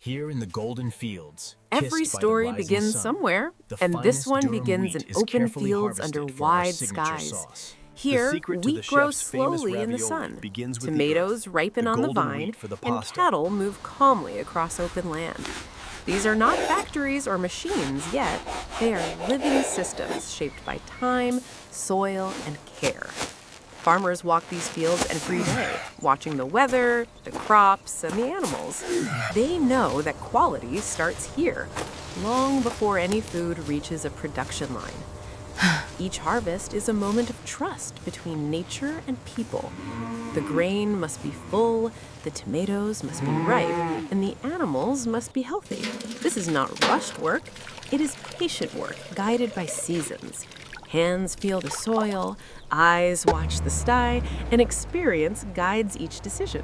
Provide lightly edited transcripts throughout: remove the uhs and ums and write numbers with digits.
Here in the golden fields, Every kissed by the story rising begins sun, somewhere, the and this finest one durum begins in wheat is open carefully fields under harvested for our wide signature skies. sauce. The Here, secret to the wheat grows chef's famous slowly in the ravioli sun. begins with the Tomatoes earth, ripen the on the golden vine, wheat for the and pasta. cattle move calmly across open land. These are not factories or machines yet. They are living systems shaped by time, soil, and care. Farmers walk these fields every day, watching the weather, the crops, and the animals. They know that quality starts here, long before any food reaches a production line. Each harvest is a moment of trust between nature and people. The grain must be full, the tomatoes must be ripe, and the animals must be healthy. This is not rushed work. It is patient work guided by seasons. Hands feel the soil, eyes watch the sky, and experience guides each decision.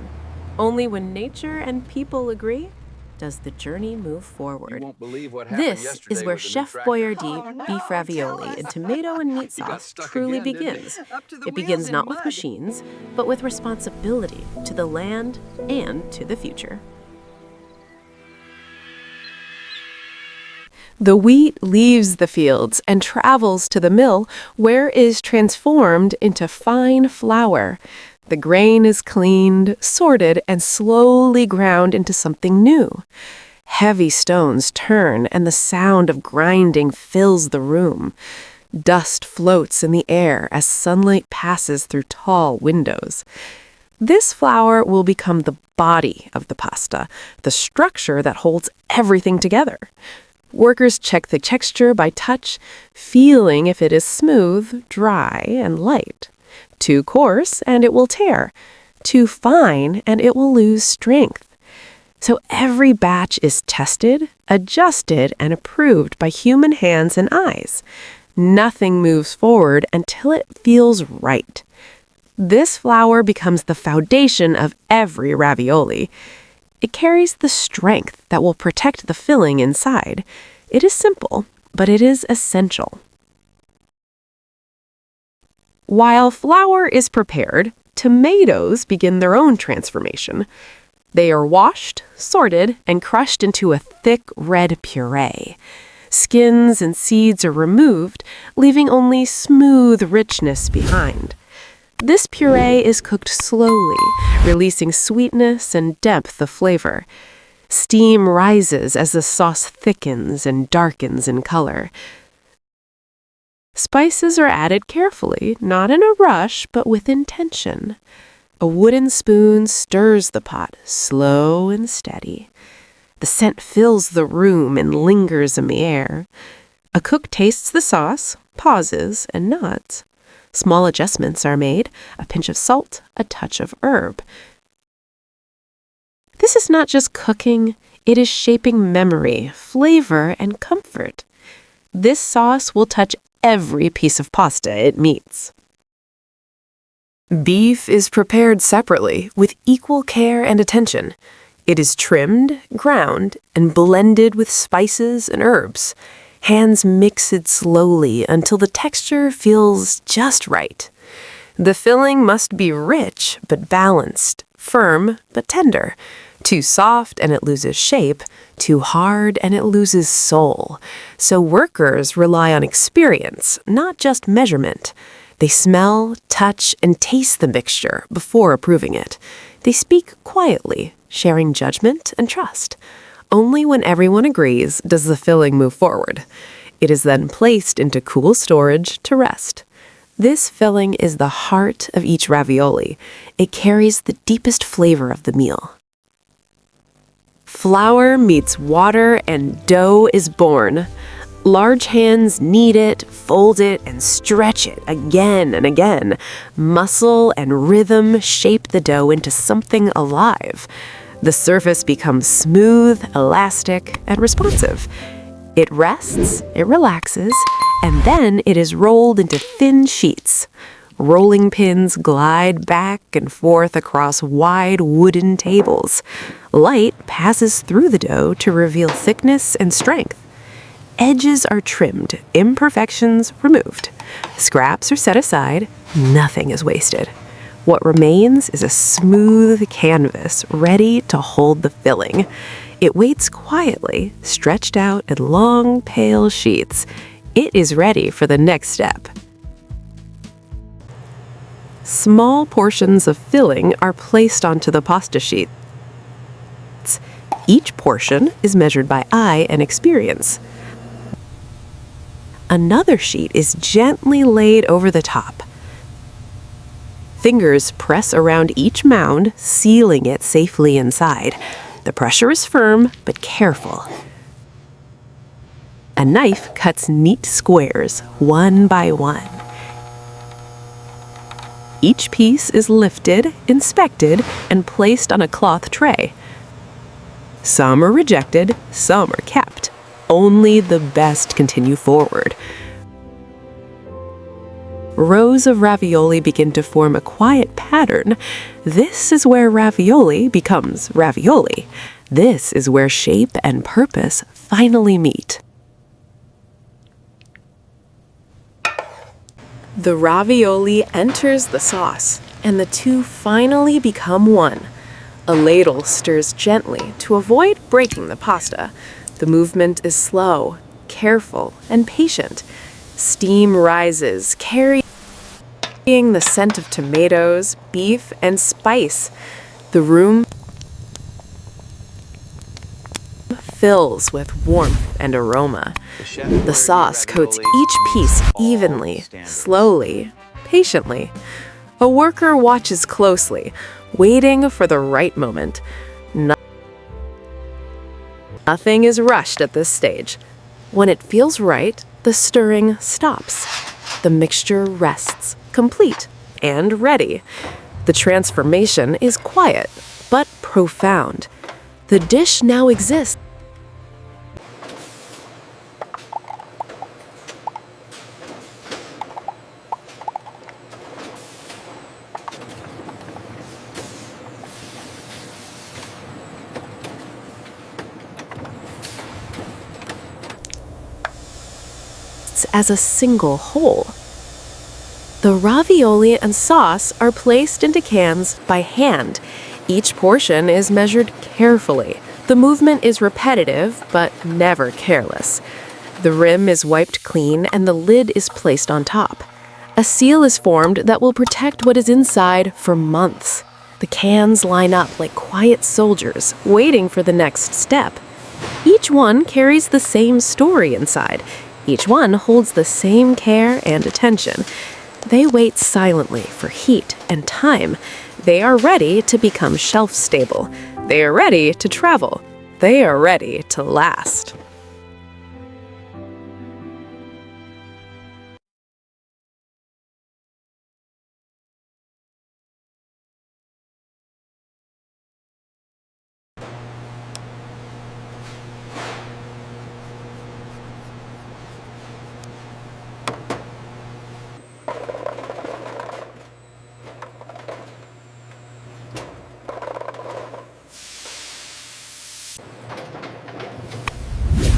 Only when nature and people agree does the journey move forward. This is where Chef Boyardee Beef Ravioli in tomato and meat sauce truly begins. It begins not with machines, but with responsibility to the land and to the future. The wheat leaves the fields and travels to the mill, where it is transformed into fine flour. The grain is cleaned, sorted, and slowly ground into something new. Heavy stones turn, and the sound of grinding fills the room. Dust floats in the air as sunlight passes through tall windows. This flour will become the body of the pasta, the structure that holds everything together. Workers check the texture by touch, feeling if it is smooth, dry, and light. Too coarse, and it will tear. Too fine, and it will lose strength. So every batch is tested, adjusted, and approved by human hands and eyes. Nothing moves forward until it feels right. This flour becomes the foundation of every ravioli. It carries the strength that will protect the filling inside. It is simple, but it is essential. While flour is prepared, tomatoes begin their own transformation. They are washed, sorted, and crushed into a thick red puree. Skins and seeds are removed, leaving only smooth richness behind. This puree is cooked slowly, releasing sweetness and depth of flavor. Steam rises as the sauce thickens and darkens in color. Spices are added carefully, not in a rush, but with intention. A wooden spoon stirs the pot, slow and steady. The scent fills the room and lingers in the air. A cook tastes the sauce, pauses, and nods. Small adjustments are made, a pinch of salt, a touch of herb. This is not just cooking, it is shaping memory, flavor, and comfort. This sauce will touch every piece of pasta it meets. Beef is prepared separately with equal care and attention. It is trimmed, ground, and blended with spices and herbs. Hands mix it slowly until the texture feels just right. The filling must be rich but balanced, firm but tender. Too soft and it loses shape, too hard and it loses soul. So workers rely on experience, not just measurement. They smell, touch, and taste the mixture before approving it. They speak quietly, sharing judgment and trust. Only when everyone agrees does the filling move forward. It is then placed into cool storage to rest. This filling is the heart of each ravioli. It carries the deepest flavor of the meal. Flour meets water and dough is born. Large hands knead it, fold it, and stretch it again and again. Muscle and rhythm shape the dough into something alive. The surface becomes smooth, elastic, and responsive. It rests, it relaxes, and then it is rolled into thin sheets. Rolling pins glide back and forth across wide wooden tables. Light passes through the dough to reveal thickness and strength. Edges are trimmed, imperfections removed. Scraps are set aside, nothing is wasted. What remains is a smooth canvas ready to hold the filling. It waits quietly, stretched out in long, pale sheets. It is ready for the next step. Small portions of filling are placed onto the pasta sheet. Each portion is measured by eye and experience. Another sheet is gently laid over the top. Fingers press around each mound, sealing it safely inside. The pressure is firm but careful. A knife cuts neat squares, one by one. Each piece is lifted, inspected, and placed on a cloth tray. Some are rejected, some are kept. Only the best continue forward. Rows of ravioli begin to form a quiet pattern. This is where ravioli becomes ravioli. This is where shape and purpose finally meet. The ravioli enters the sauce, and the two finally become one. A ladle stirs gently to avoid breaking the pasta. The movement is slow, careful, and patient. Steam rises, carrying the scent of tomatoes, beef, and spice. The room fills with warmth and aroma. The sauce coats each piece evenly, slowly, patiently. A worker watches closely, waiting for the right moment. Nothing is rushed at this stage. When it feels right, the stirring stops. The mixture rests, complete and ready. The transformation is quiet, but profound. The dish now exists as a single whole. The ravioli and sauce are placed into cans by hand. Each portion is measured carefully. The movement is repetitive, but never careless. The rim is wiped clean and the lid is placed on top. A seal is formed that will protect what is inside for months. The cans line up like quiet soldiers, waiting for the next step. Each one carries the same story inside. Each one holds the same care and attention. They wait silently for heat and time. They are ready to become shelf-stable. They are ready to travel. They are ready to last.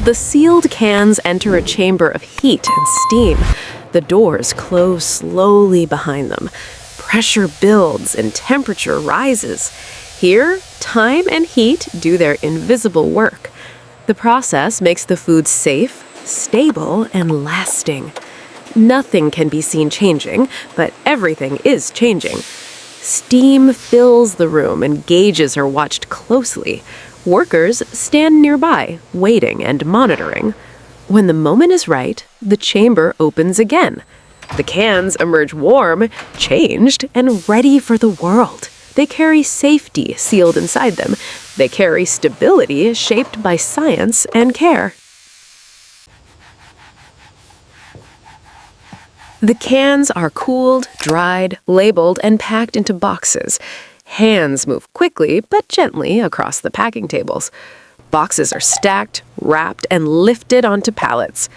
The sealed cans enter a chamber of heat and steam. The doors close slowly behind them. Pressure builds and temperature rises. Here, time and heat do their invisible work. The process makes the food safe, stable, and lasting. Nothing can be seen changing, but everything is changing. Steam fills the room and gauges are watched closely. Workers stand nearby, waiting and monitoring. When the moment is right, the chamber opens again. The cans emerge warm, changed, and ready for the world. They carry safety sealed inside them. They carry stability shaped by science and care. The cans are cooled, dried, labeled, and packed into boxes. Hands move quickly but gently across the packing tables. Boxes are stacked, wrapped, and lifted onto pallets.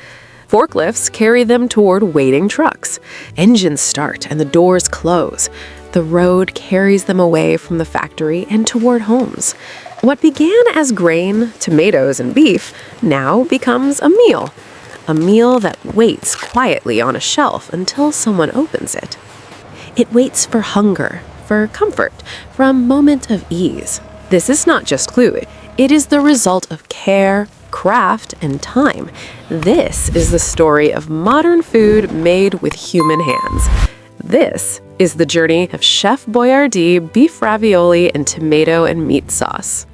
Forklifts carry them toward waiting trucks. Engines start and the doors close. The road carries them away from the factory and toward homes. What began as grain, tomatoes, and beef now becomes a meal. A meal that waits quietly on a shelf until someone opens it. It waits for hunger, for comfort, for a moment of ease. This is not just food, It is the result of care, craft, and time. This is the story of modern food made with human hands. This is the journey of Chef Boyardee Beef Ravioli and Tomato and Meat Sauce.